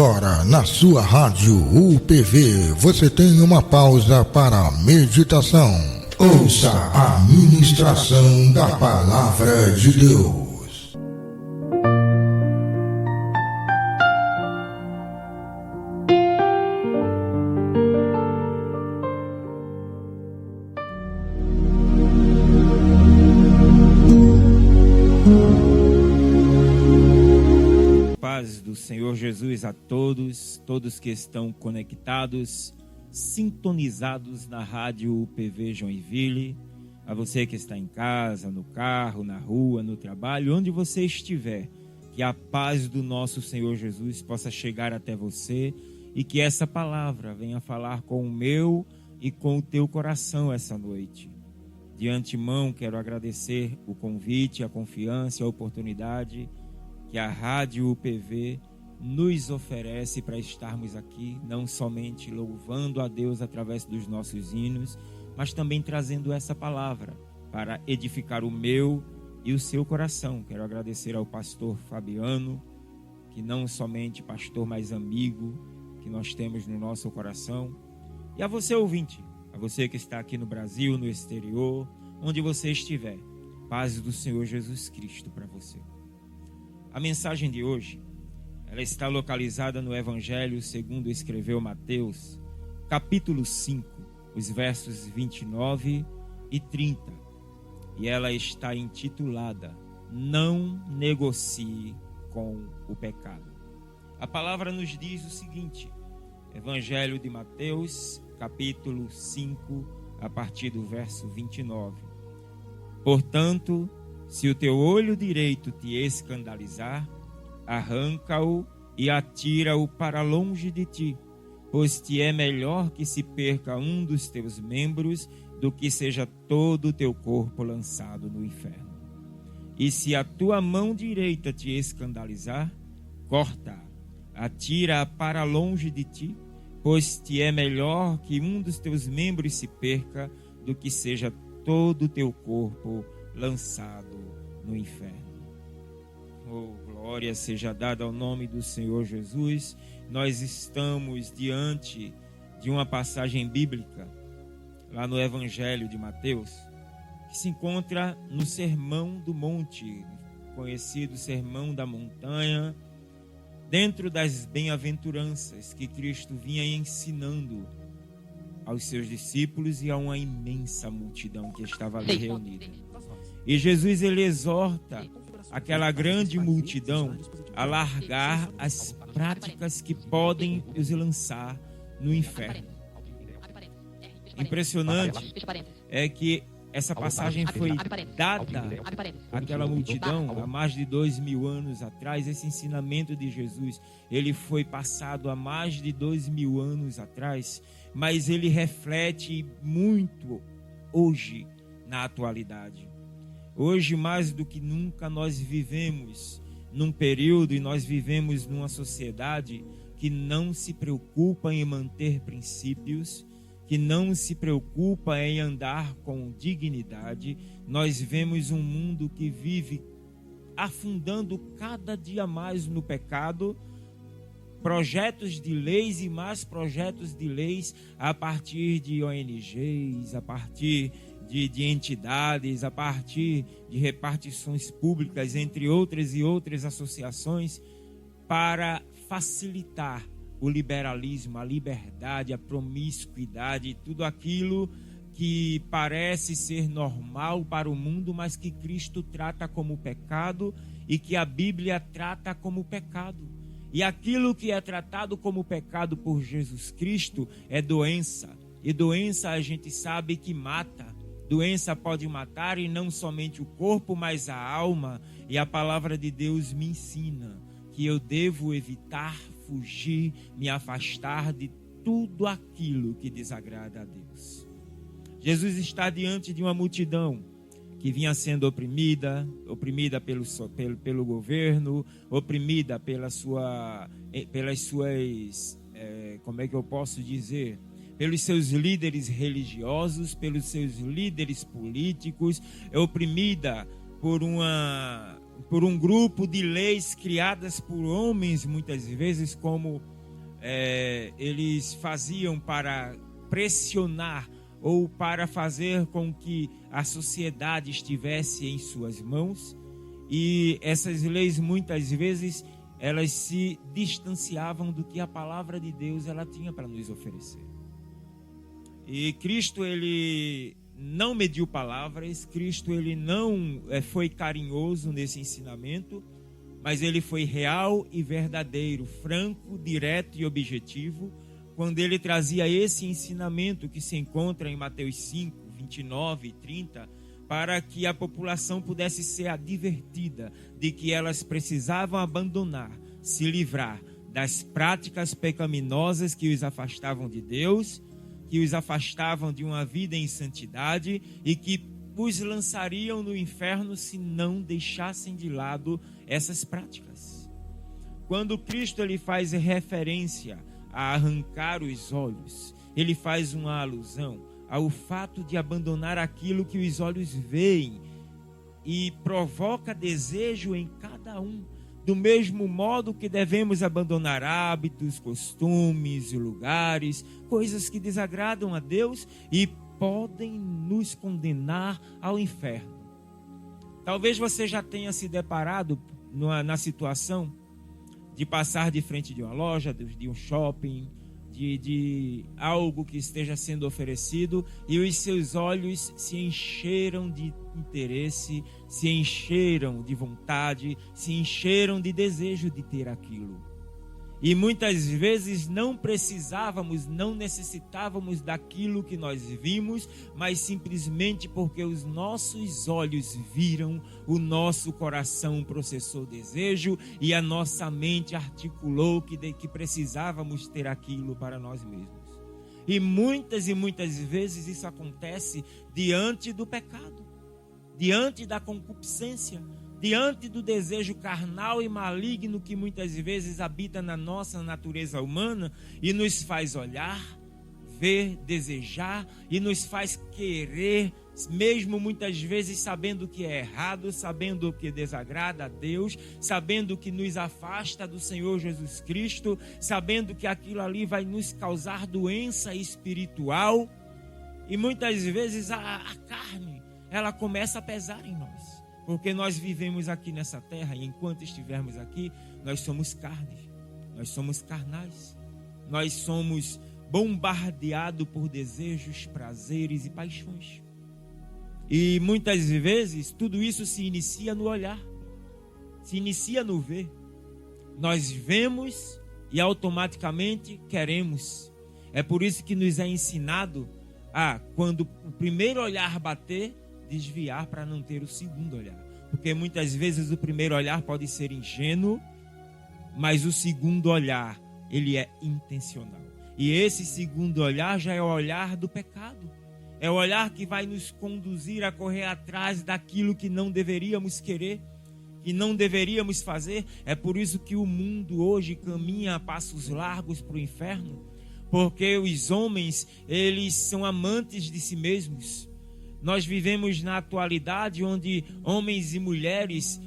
Agora, na sua rádio UPV, você tem uma pausa para a meditação. Ouça a ministração da Palavra de Deus. Paz do Senhor Jesus a todos que estão conectados, sintonizados na rádio UPV Joinville, a você que está em casa, no carro, na rua, no trabalho, onde você estiver, que a paz do nosso Senhor Jesus possa chegar até você e que essa palavra venha falar com o meu e com o teu coração essa noite. De antemão, quero agradecer o convite, a confiança, a oportunidade que a Rádio UPV nos oferece para estarmos aqui, não somente louvando a Deus através dos nossos hinos, mas também trazendo essa palavra para edificar o meu e o seu coração. Quero agradecer ao pastor Fabiano, que não somente pastor, mas amigo que nós temos no nosso coração, e a você ouvinte, a você que está aqui no Brasil, no exterior, onde você estiver, paz do Senhor Jesus Cristo para você. A mensagem de hoje, ela está localizada no Evangelho segundo escreveu Mateus, capítulo 5, os versos 29 e 30. E ela está intitulada: Não negocie com o pecado. A palavra nos diz o seguinte, Evangelho de Mateus, capítulo 5, a partir do verso 29. Portanto, se o teu olho direito te escandalizar, arranca-o e atira-o para longe de ti, pois te é melhor que se perca um dos teus membros do que seja todo o teu corpo lançado no inferno. E se a tua mão direita te escandalizar, corta-a, atira-a para longe de ti, pois te é melhor que um dos teus membros se perca do que seja todo o teu corpo lançado no inferno. Oh, glória seja dada ao nome do Senhor Jesus. Nós estamos diante de uma passagem bíblica lá no Evangelho de Mateus, que se encontra no Sermão do Monte, conhecido Sermão da Montanha, dentro das bem-aventuranças que Cristo vinha ensinando aos seus discípulos e a uma imensa multidão que estava ali reunida. E Jesus, ele exorta aquela grande multidão a largar as práticas que podem os lançar no inferno. Impressionante é que essa passagem foi dada àquela multidão há mais de 2000 anos atrás. Esse ensinamento de Jesus, ele foi passado há mais de 2000 anos atrás, mas ele reflete muito hoje na atualidade. Hoje, mais do que nunca, nós vivemos num período e nós vivemos numa sociedade que não se preocupa em manter princípios, que não se preocupa em andar com dignidade. Nós vemos um mundo que vive afundando cada dia mais no pecado, projetos de leis e mais projetos de leis a partir de ONGs, a partir de entidades, a partir de repartições públicas, entre outras e outras associações, para facilitar o liberalismo, a liberdade, a promiscuidade, tudo aquilo que parece ser normal para o mundo, mas que Cristo trata como pecado e que a Bíblia trata como pecado. E aquilo que é tratado como pecado por Jesus Cristo é doença. E doença a gente sabe que mata. Doença pode matar, e não somente o corpo, mas a alma. E a palavra de Deus me ensina que eu devo evitar, fugir, me afastar de tudo aquilo que desagrada a Deus. Jesus está diante de uma multidão que vinha sendo oprimida pelo governo, oprimida pelas suas, como é que eu posso dizer? Pelos seus líderes religiosos, pelos seus líderes políticos, é oprimida por um grupo de leis criadas por homens, muitas vezes, como eles faziam para pressionar ou para fazer com que a sociedade estivesse em suas mãos. E essas leis, muitas vezes, elas se distanciavam do que a palavra de Deus ela tinha para nos oferecer. E Cristo, ele não mediu palavras, Cristo, ele não foi carinhoso nesse ensinamento, mas ele foi real e verdadeiro, franco, direto e objetivo, quando ele trazia esse ensinamento que se encontra em Mateus 5, 29 e 30, para que a população pudesse ser advertida de que elas precisavam abandonar, se livrar das práticas pecaminosas que os afastavam de Deus, que os afastavam de uma vida em santidade e que os lançariam no inferno se não deixassem de lado essas práticas. Quando Cristo ele faz referência a arrancar os olhos, ele faz uma alusão ao fato de abandonar aquilo que os olhos veem e provoca desejo em cada um, do mesmo modo que devemos abandonar hábitos, costumes, lugares, coisas que desagradam a Deus e podem nos condenar ao inferno. Talvez você já tenha se deparado na situação de passar de frente de uma loja, de um shopping, de algo que esteja sendo oferecido e os seus olhos se encheram de interesse, se encheram de vontade, se encheram de desejo de ter aquilo. E muitas vezes não precisávamos, não necessitávamos daquilo que nós vimos, mas simplesmente porque os nossos olhos viram, o nosso coração processou desejo e a nossa mente articulou que precisávamos ter aquilo para nós mesmos. E muitas vezes isso acontece diante do pecado, diante da concupiscência, diante do desejo carnal e maligno que muitas vezes habita na nossa natureza humana e nos faz olhar, ver, desejar e nos faz querer, mesmo muitas vezes sabendo que é errado, sabendo que desagrada a Deus, sabendo que nos afasta do Senhor Jesus Cristo, sabendo que aquilo ali vai nos causar doença espiritual. E muitas vezes a carne, ela começa a pesar em nós. Porque nós vivemos aqui nessa terra e enquanto estivermos aqui, nós somos carne, nós somos carnais, nós somos bombardeados por desejos, prazeres e paixões. E muitas vezes tudo isso se inicia no olhar, se inicia no ver. Nós vemos e automaticamente queremos. É por isso que nos é ensinado a, quando o primeiro olhar bater, desviar para não ter o segundo olhar, porque muitas vezes o primeiro olhar pode ser ingênuo, mas o segundo olhar ele é intencional, e esse segundo olhar já é o olhar do pecado, é o olhar que vai nos conduzir a correr atrás daquilo que não deveríamos querer, que não deveríamos fazer. É por isso que o mundo hoje caminha a passos largos para o inferno, porque os homens eles são amantes de si mesmos. Nós vivemos na atualidade onde homens e mulheres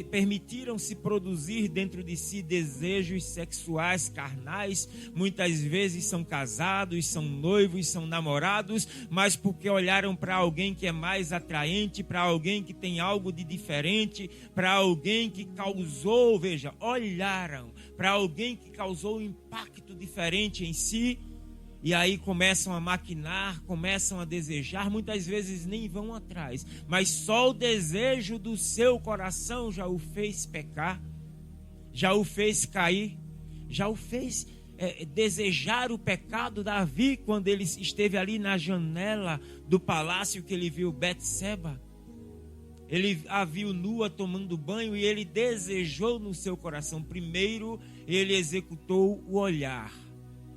permitiram-se produzir dentro de si desejos sexuais carnais. Muitas vezes são casados, são noivos, são namorados, mas porque olharam para alguém que é mais atraente, para alguém que tem algo de diferente, para alguém que causou, olharam para alguém que causou um impacto diferente em si. E aí começam a maquinar, começam a desejar, muitas vezes nem vão atrás, mas só o desejo do seu coração já o fez pecar, já o fez cair, já o fez desejar o pecado. Davi, quando ele esteve ali na janela do palácio que ele viu Betseba, ele a viu nua tomando banho e ele desejou no seu coração. Primeiro, ele executou o olhar.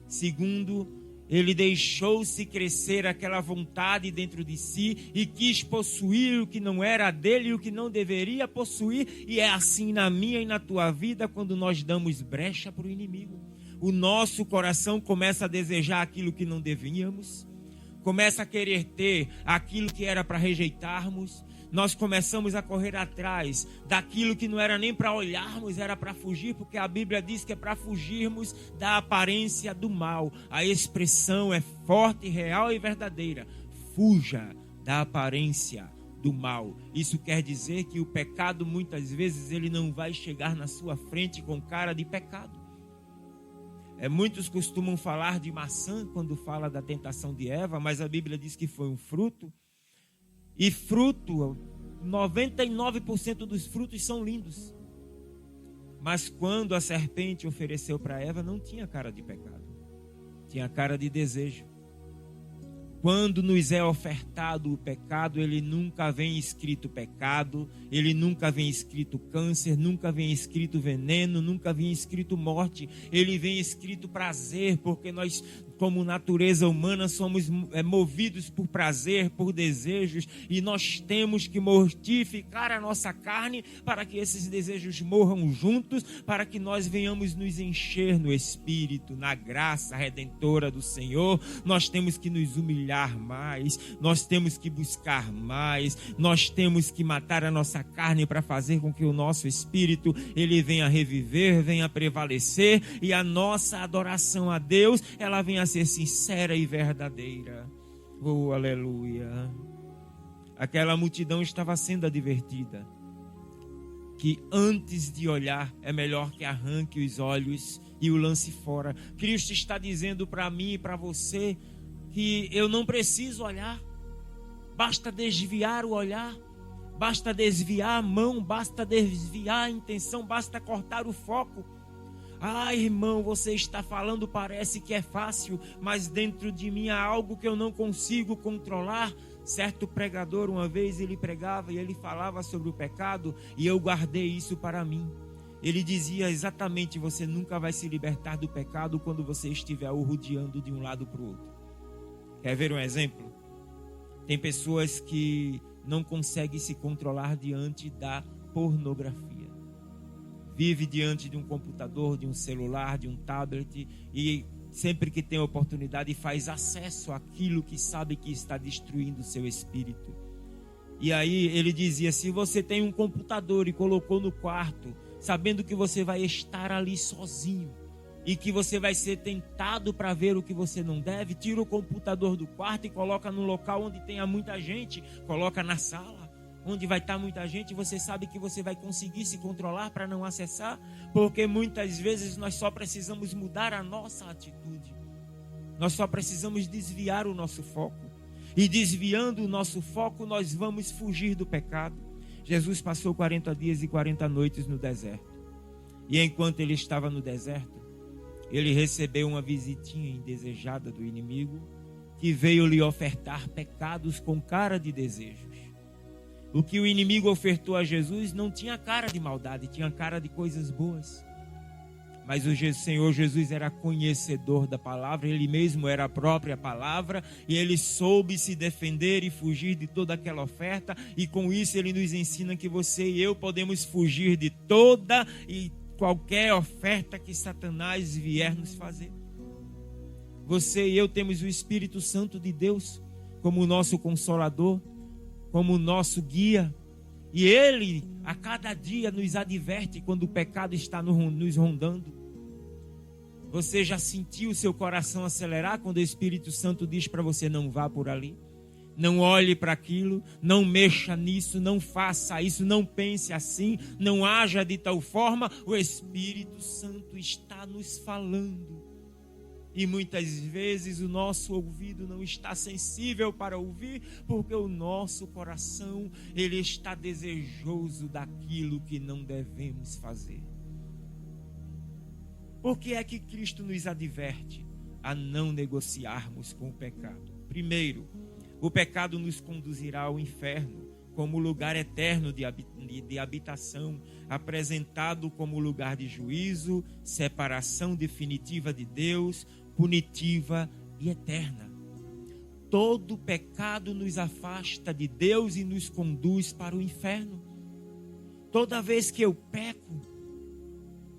Segundo, ele deixou-se crescer aquela vontade dentro de si e quis possuir o que não era dele e o que não deveria possuir. E é assim na minha e na tua vida quando nós damos brecha para o inimigo. O nosso coração começa a desejar aquilo que não devíamos. começa a querer ter aquilo que era para rejeitarmos. Nós começamos a correr atrás daquilo que não era nem para olharmos, era para fugir, porque a Bíblia diz que é para fugirmos da aparência do mal. A expressão é forte, real e verdadeira. Fuja da aparência do mal. Isso quer dizer que o pecado, muitas vezes, ele não vai chegar na sua frente com cara de pecado. Muitos costumam falar de maçã quando fala da tentação de Eva, mas a Bíblia diz que foi um fruto. E fruto, 99% dos frutos são lindos. Mas quando a serpente ofereceu para Eva, não tinha cara de pecado. Tinha cara de desejo. Quando nos é ofertado o pecado, ele nunca vem escrito pecado, ele nunca vem escrito câncer, nunca vem escrito veneno, nunca vem escrito morte. Ele vem escrito prazer, porque nós, como natureza humana, somos movidos por prazer, por desejos, e nós temos que mortificar a nossa carne para que esses desejos morram juntos, para que nós venhamos nos encher no Espírito, na graça redentora do Senhor. Nós temos que nos humilhar mais, nós temos que buscar mais, nós temos que matar a nossa carne para fazer com que o nosso espírito ele venha reviver, venha prevalecer, e a nossa adoração a Deus ela venha a ser sincera e verdadeira. Oh, aleluia! Aquela multidão estava sendo advertida que antes de olhar é melhor que arranque os olhos e o lance fora. Cristo está dizendo para mim e para você que eu não preciso olhar, basta desviar o olhar, basta desviar a mão, basta desviar a intenção, basta cortar o foco. Ah, irmão, você está falando, parece que é fácil, mas dentro de mim há algo que eu não consigo controlar. Certo pregador, uma vez ele pregava e ele falava sobre o pecado, e eu guardei isso para mim. Ele dizia exatamente: você nunca vai se libertar do pecado quando você estiver o rodeando de um lado para o outro. Quer ver um exemplo? Tem pessoas que não conseguem se controlar diante da pornografia. Vive diante de um computador, de um celular, de um tablet, e sempre que tem oportunidade faz acesso àquilo que sabe que está destruindo o seu espírito. E aí ele dizia: se você tem um computador e colocou no quarto, sabendo que você vai estar ali sozinho, e que você vai ser tentado para ver o que você não deve, tira o computador do quarto e coloca no local onde tenha muita gente, coloca na sala, onde vai estar muita gente. Você sabe que você vai conseguir se controlar para não acessar, porque muitas vezes nós só precisamos mudar a nossa atitude, nós só precisamos desviar o nosso foco, e desviando o nosso foco nós vamos fugir do pecado. Jesus passou 40 dias e 40 noites no deserto, e enquanto ele estava no deserto, ele recebeu uma visitinha indesejada do inimigo, que veio lhe ofertar pecados com cara de desejos. O que o inimigo ofertou a Jesus não tinha cara de maldade, tinha cara de coisas boas. Mas o Senhor Jesus era conhecedor da palavra, ele mesmo era a própria palavra, e ele soube se defender e fugir de toda aquela oferta, e com isso ele nos ensina que você e eu podemos fugir de toda e qualquer oferta que Satanás vier nos fazer. Você e eu temos o Espírito Santo de Deus como o nosso consolador, como o nosso guia, e ele a cada dia nos adverte quando o pecado está nos rondando. Você já sentiu o seu coração acelerar quando o Espírito Santo diz para você: não vá por ali, não olhe para aquilo, não mexa nisso, não faça isso, não pense assim, não haja de tal forma? O Espírito Santo está nos falando, e muitas vezes o nosso ouvido não está sensível para ouvir, porque o nosso coração ele está desejoso daquilo que não devemos fazer. Por que é que Cristo nos adverte a não negociarmos com o pecado? Primeiro, o pecado nos conduzirá ao inferno, como lugar eterno de habitação, apresentado como lugar de juízo, separação definitiva de Deus, punitiva e eterna. Todo pecado nos afasta de Deus e nos conduz para o inferno. Toda vez que eu peco,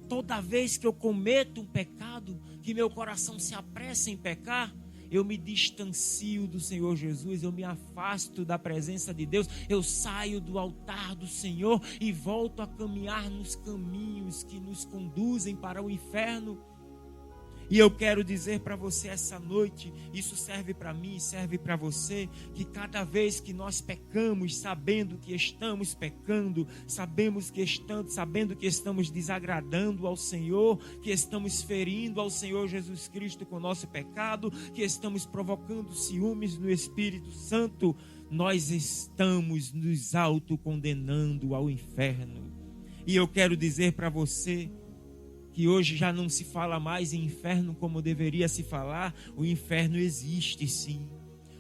toda vez que eu cometo um pecado, que meu coração se apressa em pecar, eu me distancio do Senhor Jesus, eu me afasto da presença de Deus, eu saio do altar do Senhor e volto a caminhar nos caminhos que nos conduzem para o inferno. E eu quero dizer para você essa noite, isso serve para mim, serve para você, que cada vez que nós pecamos, sabendo que estamos pecando, sabendo que estamos desagradando ao Senhor, que estamos ferindo ao Senhor Jesus Cristo com o nosso pecado, que estamos provocando ciúmes no Espírito Santo, nós estamos nos autocondenando ao inferno. E eu quero dizer para você que hoje já não se fala mais em inferno como deveria se falar. O inferno existe sim.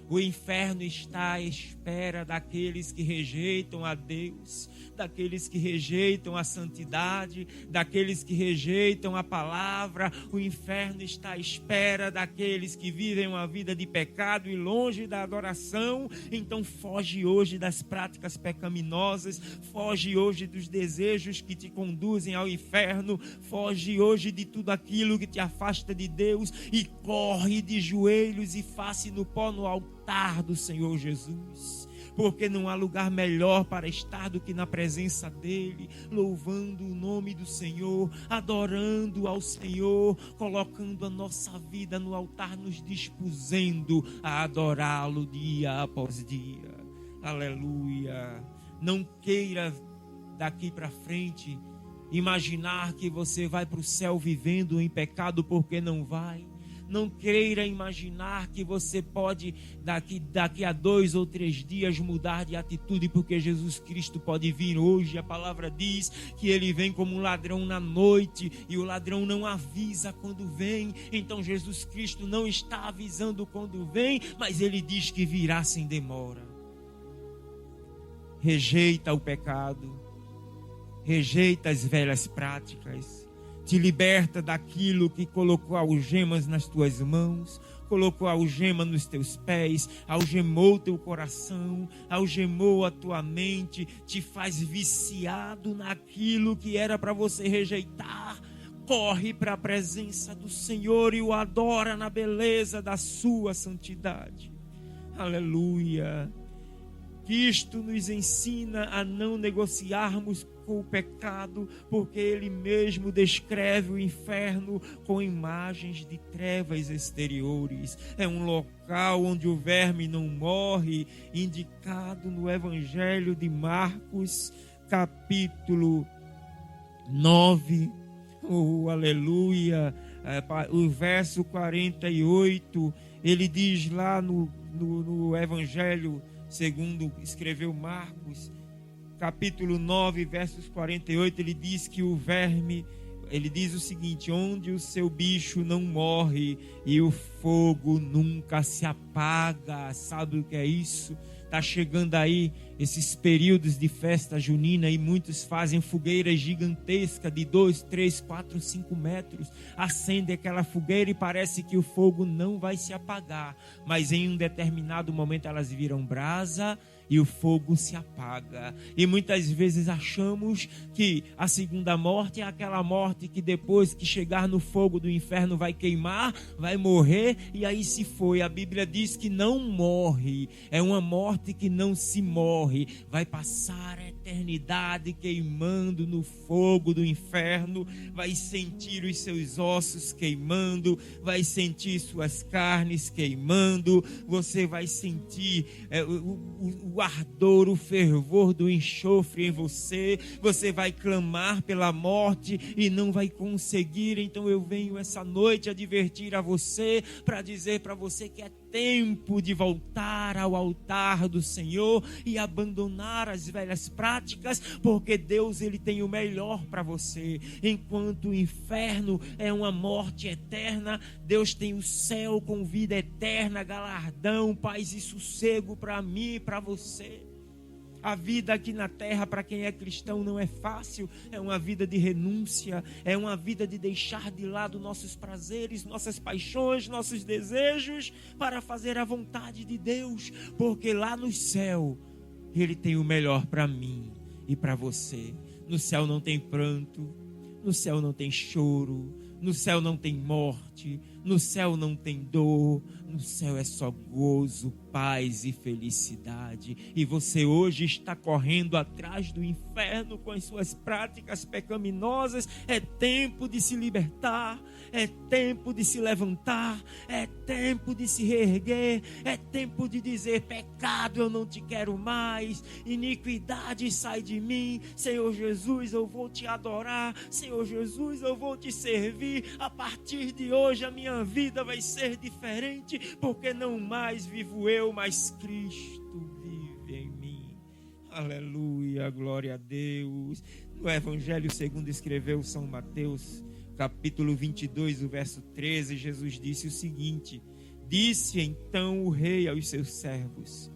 O inferno está à espera daqueles que rejeitam a Deus, daqueles que rejeitam a santidade, daqueles que rejeitam a palavra. O inferno está à espera daqueles que vivem uma vida de pecado e longe da adoração. Então foge hoje das práticas pecaminosas, foge hoje dos desejos que te conduzem ao inferno, foge hoje de tudo aquilo que te afasta de Deus e corre de joelhos e face no pó no altar do Senhor Jesus, porque não há lugar melhor para estar do que na presença dele, louvando o nome do Senhor, adorando ao Senhor, colocando a nossa vida no altar, nos dispusendo a adorá-lo dia após dia. Aleluia. Não queira daqui para frente imaginar que você vai para o céu vivendo em pecado, porque não vai. Não queira imaginar que você pode daqui a 2 ou 3 dias mudar de atitude, porque Jesus Cristo pode vir hoje. A palavra diz que ele vem como um ladrão na noite e o ladrão não avisa quando vem. Então Jesus Cristo não está avisando quando vem, mas ele diz que virá sem demora. Rejeita o pecado, rejeita as velhas práticas, te liberta daquilo que colocou algemas nas tuas mãos, colocou algema nos teus pés, algemou teu coração, algemou a tua mente, te faz viciado naquilo que era para você rejeitar. Corre para a presença do Senhor e o adora na beleza da sua santidade. Aleluia. Que isto nos ensina a não negociarmos com o pecado, porque ele mesmo descreve o inferno com imagens de trevas exteriores. É um local onde o verme não morre, indicado no Evangelho de Marcos, capítulo 9. Oh, aleluia. O verso 48, ele diz lá no Evangelho segundo escreveu Marcos, capítulo 9, versos 48, ele diz que o verme, ele diz o seguinte: onde o seu bicho não morre e o fogo nunca se apaga. Sabe o que é isso? Está chegando aí esses períodos de festa junina e muitos fazem fogueiras gigantescas de 2, 3, 4, 5 metros. Acende aquela fogueira e parece que o fogo não vai se apagar, mas em um determinado momento elas viram brasa e o fogo se apaga. E muitas vezes achamos que a segunda morte é aquela morte que depois que chegar no fogo do inferno vai queimar, vai morrer e aí se foi. A Bíblia diz que não morre, é uma morte que não se morre, vai passar a eternidade queimando no fogo do inferno, vai sentir os seus ossos queimando, vai sentir suas carnes queimando, você vai sentir o ardor, o fervor do enxofre em você, você vai clamar pela morte e não vai conseguir. Então eu venho essa noite advertir a você, para dizer para você que é tempo de voltar ao altar do Senhor e abandonar as velhas práticas, porque Deus ele tem o melhor para você. Enquanto o inferno é uma morte eterna, Deus tem o céu com vida eterna, galardão, paz e sossego para mim e para você. A vida aqui na terra, para quem é cristão, não é fácil. É uma vida de renúncia, é uma vida de deixar de lado nossos prazeres, nossas paixões, nossos desejos, para fazer a vontade de Deus, porque lá no céu Ele tem o melhor para mim e para você. No céu não tem pranto, no céu não tem choro, no céu não tem morte, No céu não tem dor, no céu é só gozo, paz e felicidade. E você hoje está correndo atrás do inferno com as suas práticas pecaminosas. É tempo de se libertar, é tempo de se levantar, é tempo de se reerguer, é tempo de dizer: pecado, eu não te quero mais, iniquidade, sai de mim. Senhor Jesus, eu vou te adorar, Senhor Jesus, eu vou te servir. A partir de hoje a minha vida vai ser diferente, porque não mais vivo eu, mas Cristo vive em mim. Aleluia, glória a Deus. No Evangelho segundo escreveu São Mateus, capítulo 22, o verso 13, Jesus disse o seguinte: disse então o rei aos seus servos: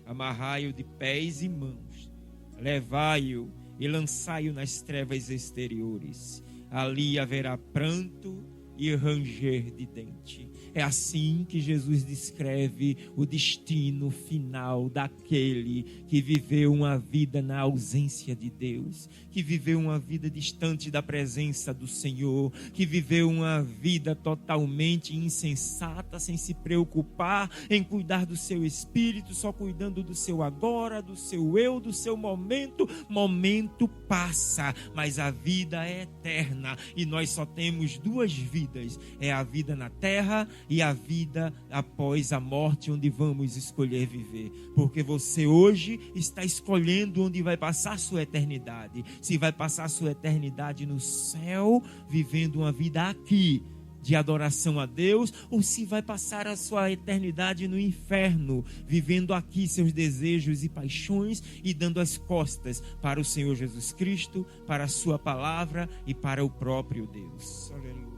amarrai-o de pés e mãos, levai-o e lançai-o nas trevas exteriores. Ali haverá pranto e ranger de dente. É assim que Jesus descreve o destino final daquele que viveu uma vida na ausência de Deus, que viveu uma vida distante da presença do Senhor, que viveu uma vida totalmente insensata, sem se preocupar em cuidar do seu espírito, só cuidando do seu agora, do seu eu, do seu momento. Momento passa, mas a vida é eterna e nós só temos duas vidas: é a vida na terra e a vida após a morte, onde vamos escolher viver. Porque você hoje está escolhendo onde vai passar sua eternidade. Se vai passar sua eternidade no céu, vivendo uma vida aqui de adoração a Deus, ou se vai passar a sua eternidade no inferno, vivendo aqui seus desejos e paixões e dando as costas para o Senhor Jesus Cristo, para a sua palavra e para o próprio Deus. Aleluia.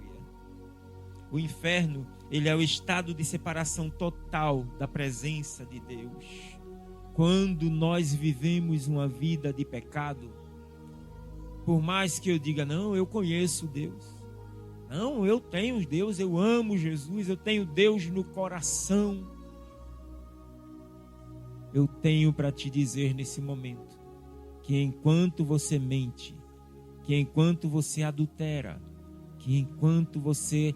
O inferno, ele é o estado de separação total da presença de Deus. Quando nós vivemos uma vida de pecado, por mais que eu diga: não, eu conheço Deus, não, eu tenho Deus, eu amo Jesus, eu tenho Deus no coração, eu tenho para te dizer nesse momento que enquanto você mente, que enquanto você adultera, que enquanto você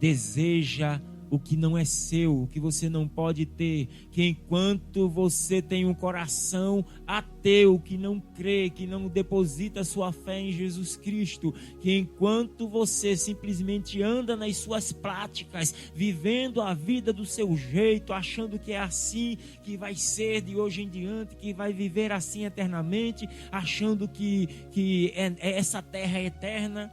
deseja o que não é seu, o que você não pode ter, que enquanto você tem um coração ateu, que não crê, que não deposita sua fé em Jesus Cristo, que enquanto você simplesmente anda nas suas práticas, vivendo a vida do seu jeito, achando que é assim que vai ser de hoje em diante, que vai viver assim eternamente, achando que essa terra é eterna,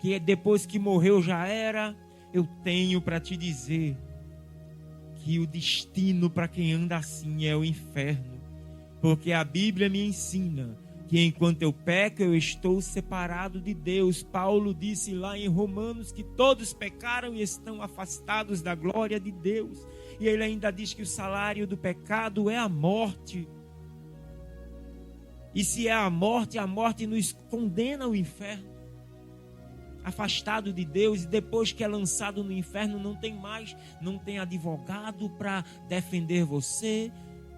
que depois que morreu já era, eu tenho para te dizer que o destino para quem anda assim é o inferno. Porque a Bíblia me ensina que enquanto eu peco, eu estou separado de Deus. Paulo disse lá em Romanos que todos pecaram e estão afastados da glória de Deus. E ele ainda diz que o salário do pecado é a morte. E se é a morte nos condena ao inferno. Afastado de Deus, e depois que é lançado no inferno, não tem advogado para defender você,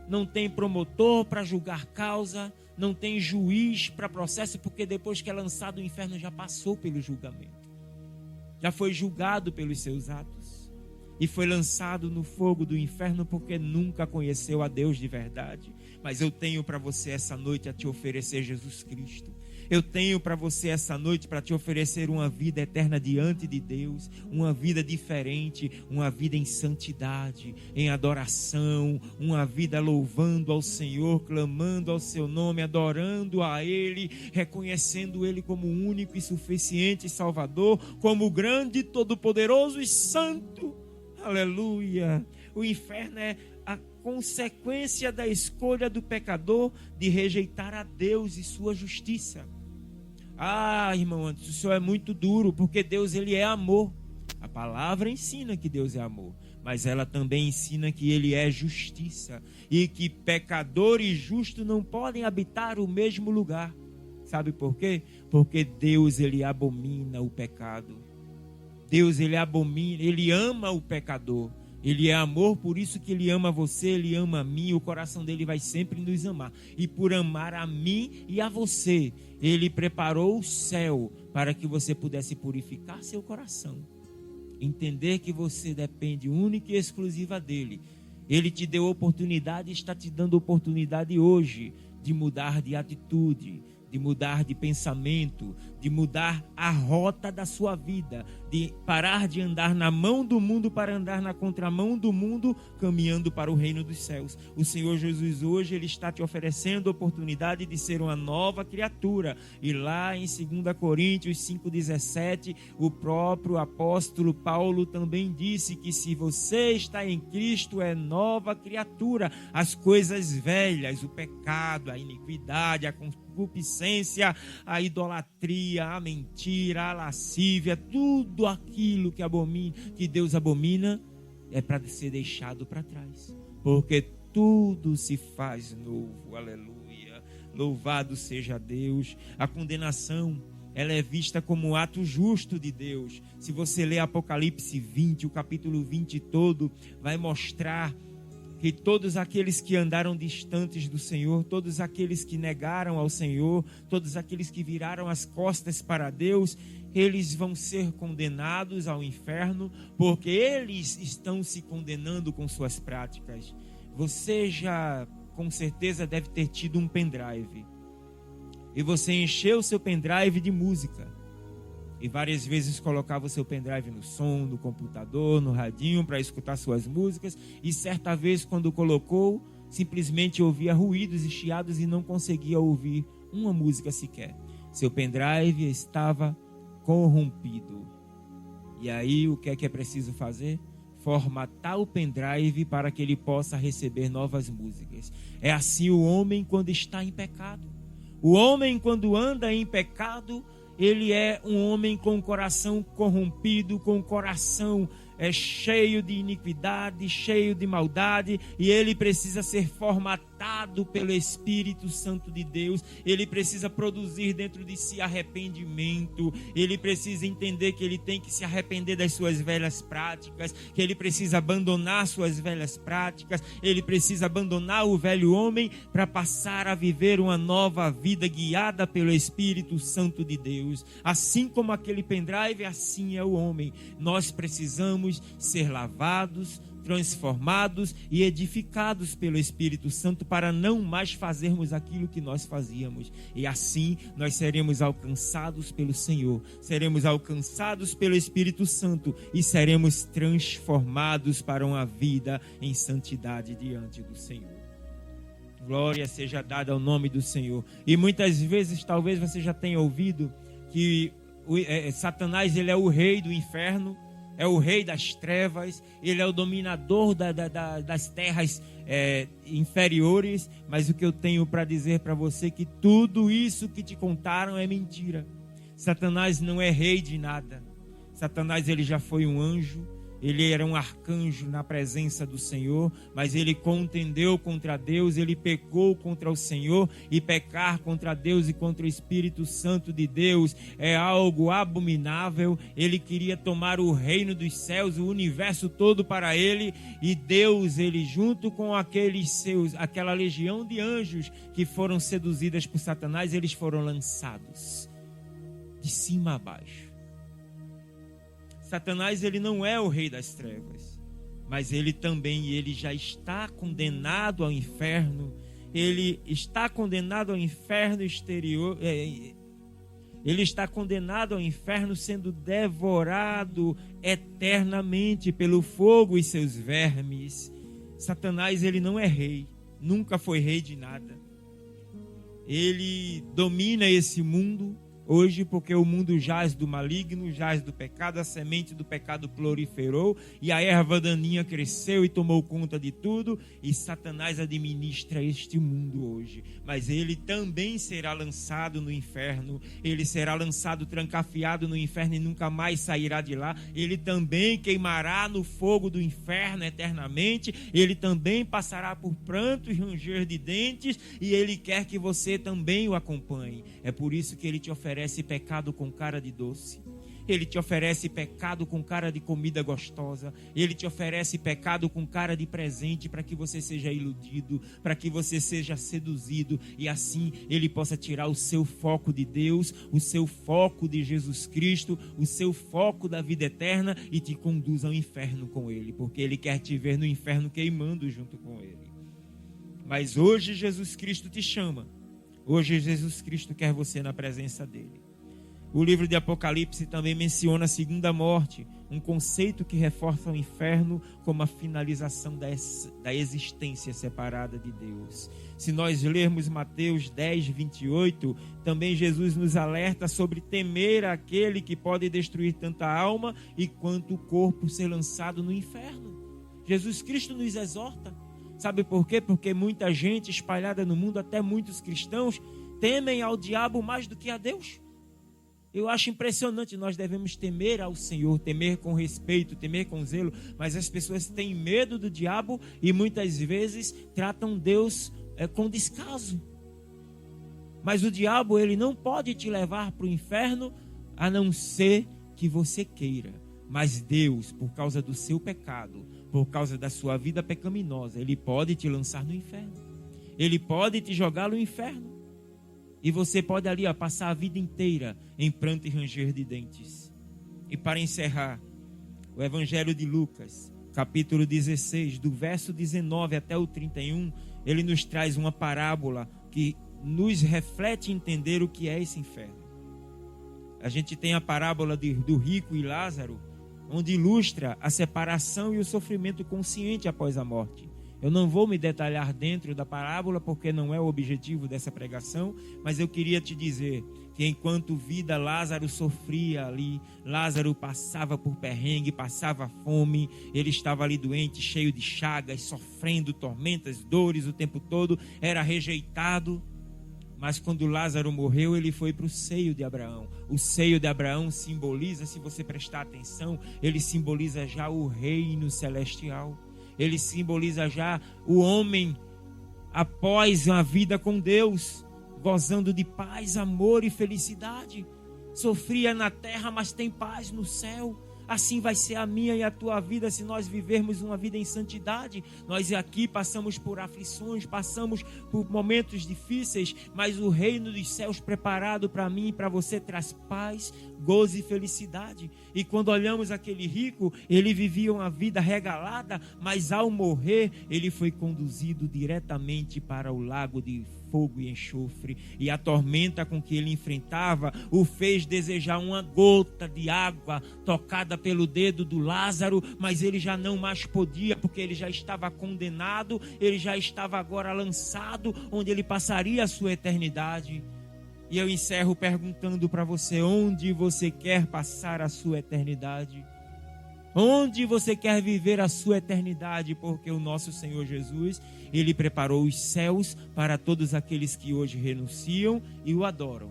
não tem promotor para julgar causa, não tem juiz para processo, porque depois que é lançado no inferno já passou pelo julgamento, já foi julgado pelos seus atos e foi lançado no fogo do inferno porque nunca conheceu a Deus de verdade. Mas eu tenho para você essa noite a te oferecer Jesus Cristo. Eu tenho para você essa noite para te oferecer uma vida eterna diante de Deus, uma vida diferente, uma vida em santidade, em adoração, uma vida louvando ao Senhor, clamando ao seu nome, adorando a Ele, reconhecendo Ele como único e suficiente Salvador, como grande, todo-poderoso e santo. Aleluia! O inferno é a consequência da escolha do pecador de rejeitar a Deus e sua justiça. Ah, irmão, o senhor é muito duro, porque Deus, ele é amor. A palavra ensina que Deus é amor, mas ela também ensina que ele é justiça e que pecador e justo não podem habitar o mesmo lugar. Sabe por quê? Porque Deus, ele abomina o pecado. Deus, ele abomina, ele ama o pecador. Ele é amor, por isso que ele ama você, ele ama a mim, o coração dele vai sempre nos amar. E por amar a mim e a você, ele preparou o céu para que você pudesse purificar seu coração. Entender que você depende única e exclusiva dele. Ele te deu oportunidade e está te dando oportunidade hoje de mudar de atitude, de mudar de pensamento, de mudar a rota da sua vida, de parar de andar na mão do mundo para andar na contramão do mundo, caminhando para o reino dos céus. O Senhor Jesus hoje, ele está te oferecendo a oportunidade de ser uma nova criatura. E lá em 2 Coríntios 5,17, o próprio apóstolo Paulo também disse que se você está em Cristo, é nova criatura. As coisas velhas, o pecado, a iniquidade, a concupiscência, a idolatria, a mentira, a lascívia, tudo aquilo que Deus abomina é para ser deixado para trás, porque tudo se faz novo. Aleluia, louvado seja Deus. A condenação, ela é vista como um ato justo de Deus. Se você ler Apocalipse 20, o capítulo 20 todo, vai mostrar que todos aqueles que andaram distantes do Senhor, todos aqueles que negaram ao Senhor, todos aqueles que viraram as costas para Deus, eles vão ser condenados ao inferno, porque eles estão se condenando com suas práticas. Você já, com certeza, deve ter tido um pendrive, e você encheu o seu pendrive de música, e várias vezes colocava o seu pendrive no som, no computador, no radinho, para escutar suas músicas. E certa vez, quando colocou, simplesmente ouvia ruídos e chiados e não conseguia ouvir uma música sequer. Seu pendrive estava corrompido. E aí, o que é preciso fazer? Formatar o pendrive para que ele possa receber novas músicas. É assim o homem quando está em pecado. O homem, quando anda em pecado, ele é um homem com o coração corrompido, com o coração cheio de iniquidade, cheio de maldade, e ele precisa ser formatado pelo Espírito Santo de Deus. Ele precisa produzir dentro de si arrependimento, ele precisa entender que ele tem que se arrepender das suas velhas práticas, que ele precisa abandonar suas velhas práticas, ele precisa abandonar o velho homem para passar a viver uma nova vida guiada pelo Espírito Santo de Deus. Assim como aquele pendrive, assim é o homem. Nós precisamos ser lavados, transformados e edificados pelo Espírito Santo para não mais fazermos aquilo que nós fazíamos. E assim nós seremos alcançados pelo Senhor, seremos alcançados pelo Espírito Santo e seremos transformados para uma vida em santidade diante do Senhor. Glória seja dada ao nome do Senhor. E muitas vezes, talvez você já tenha ouvido que Satanás, ele é o rei do inferno, é o rei das trevas, ele é o dominador das terras inferiores. Mas o que eu tenho para dizer para você é que tudo isso que te contaram é mentira. Satanás não é rei de nada. Satanás, ele já foi um anjo, ele era um arcanjo na presença do Senhor, mas ele contendeu contra Deus, ele pecou contra o Senhor, e pecar contra Deus e contra o Espírito Santo de Deus é algo abominável. Ele queria tomar o reino dos céus, o universo todo para ele, e Deus, ele junto com aquela legião de anjos que foram seduzidas por Satanás, eles foram lançados de cima a baixo. Satanás, ele não é o rei das trevas, mas ele já está condenado ao inferno. Ele está condenado ao inferno exterior. Ele está condenado ao inferno, sendo devorado eternamente pelo fogo e seus vermes. Satanás, ele não é rei, nunca foi rei de nada. Ele domina esse mundo hoje, porque o mundo jaz do maligno, jaz do pecado, a semente do pecado proliferou e a erva daninha cresceu e tomou conta de tudo, e Satanás administra este mundo hoje. Mas ele também será lançado no inferno, ele será lançado trancafiado no inferno e nunca mais sairá de lá. Ele também queimará no fogo do inferno eternamente, ele também passará por pranto e ranger de dentes, e ele quer que você também o acompanhe. É por isso que ele te oferece pecado com cara de doce. Ele te oferece pecado com cara de comida gostosa. Ele te oferece pecado com cara de presente para que você seja iludido, para que você seja seduzido e assim ele possa tirar o seu foco de Deus, o seu foco de Jesus Cristo, o seu foco da vida eterna e te conduz ao inferno com ele, porque ele quer te ver no inferno queimando junto com ele. Mas hoje Jesus Cristo te chama. Hoje Jesus Cristo quer você na presença dele. O livro de Apocalipse também menciona a segunda morte, um conceito que reforça o inferno como a finalização da existência separada de Deus. Se nós lermos Mateus 10, 28, também Jesus nos alerta sobre temer aquele que pode destruir tanta alma e quanto o corpo ser lançado no inferno. Jesus Cristo nos exorta. Sabe por quê? Porque muita gente espalhada no mundo, até muitos cristãos, temem ao diabo mais do que a Deus. Eu acho impressionante, nós devemos temer ao Senhor, temer com respeito, temer com zelo, mas as pessoas têm medo do diabo e muitas vezes tratam Deus com descaso. Mas o diabo, ele não pode te levar para o inferno a não ser que você queira. Mas Deus, por causa do seu pecado, por causa da sua vida pecaminosa, ele pode te lançar no inferno. Ele pode te jogar no inferno. E você pode ali passar a vida inteira em pranto e ranger de dentes. E para encerrar, o Evangelho de Lucas, capítulo 16, do verso 19 até o 31, ele nos traz uma parábola que nos reflete entender o que é esse inferno. A gente tem a parábola do rico e Lázaro, onde ilustra a separação e o sofrimento consciente após a morte. Eu não vou me detalhar dentro da parábola porque não é o objetivo dessa pregação, mas eu queria te dizer que enquanto vida Lázaro sofria ali, Lázaro passava por perrengue, passava fome, ele estava ali doente, cheio de chagas, sofrendo tormentas, dores o tempo todo, era rejeitado. Mas quando Lázaro morreu, ele foi para o seio de Abraão. O seio de Abraão simboliza, se você prestar atenção, ele simboliza já o reino celestial. Ele simboliza já o homem após uma vida com Deus, gozando de paz, amor e felicidade. Sofria na terra, mas tem paz no céu. Assim vai ser a minha e a tua vida se nós vivermos uma vida em santidade. Nós aqui passamos por aflições, passamos por momentos difíceis, mas o reino dos céus preparado para mim e para você traz paz, gozo e felicidade. E quando olhamos aquele rico, ele vivia uma vida regalada, mas ao morrer, ele foi conduzido diretamente para o lago de fogo e enxofre, e a tormenta com que ele enfrentava o fez desejar uma gota de água tocada pelo dedo do Lázaro, mas ele já não mais podia, porque ele já estava condenado, ele já estava agora lançado, onde ele passaria a sua eternidade. E eu encerro perguntando para você, onde você quer passar a sua eternidade? Onde você quer viver a sua eternidade? Porque o nosso Senhor Jesus, ele preparou os céus para todos aqueles que hoje renunciam e o adoram.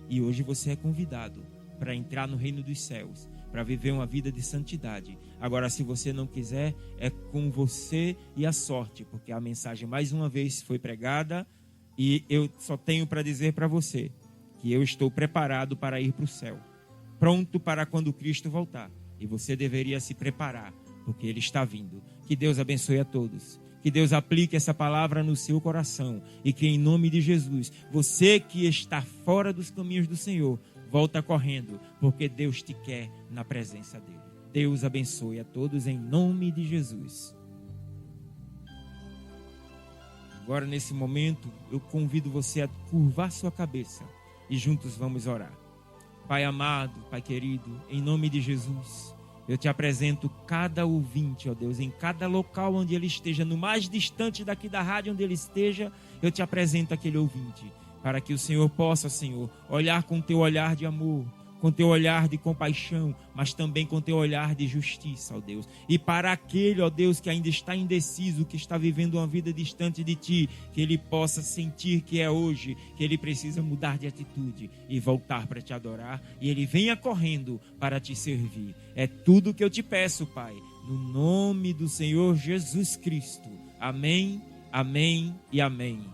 E hoje você é convidado para entrar no reino dos céus, para viver uma vida de santidade. Agora, se você não quiser, é com você e a sorte, porque a mensagem mais uma vez foi pregada e eu só tenho para dizer para você que eu estou preparado para ir para o céu, pronto para quando Cristo voltar. E você deveria se preparar, porque Ele está vindo. Que Deus abençoe a todos. Que Deus aplique essa palavra no seu coração. E que em nome de Jesus, você que está fora dos caminhos do Senhor, volta correndo, porque Deus te quer na presença dEle. Deus abençoe a todos em nome de Jesus. Agora, nesse momento, eu convido você a curvar sua cabeça e juntos vamos orar. Pai amado, Pai querido, em nome de Jesus, eu te apresento cada ouvinte, ó Deus, em cada local onde ele esteja, no mais distante daqui da rádio onde ele esteja, eu te apresento aquele ouvinte, para que o Senhor possa, Senhor, olhar com teu olhar de amor, com teu olhar de compaixão, mas também com teu olhar de justiça, ó Deus. E para aquele, ó Deus, que ainda está indeciso, que está vivendo uma vida distante de Ti, que ele possa sentir que é hoje, que ele precisa mudar de atitude e voltar para Te adorar, e ele venha correndo para Te servir. É tudo que eu Te peço, Pai, no nome do Senhor Jesus Cristo. Amém, amém e amém.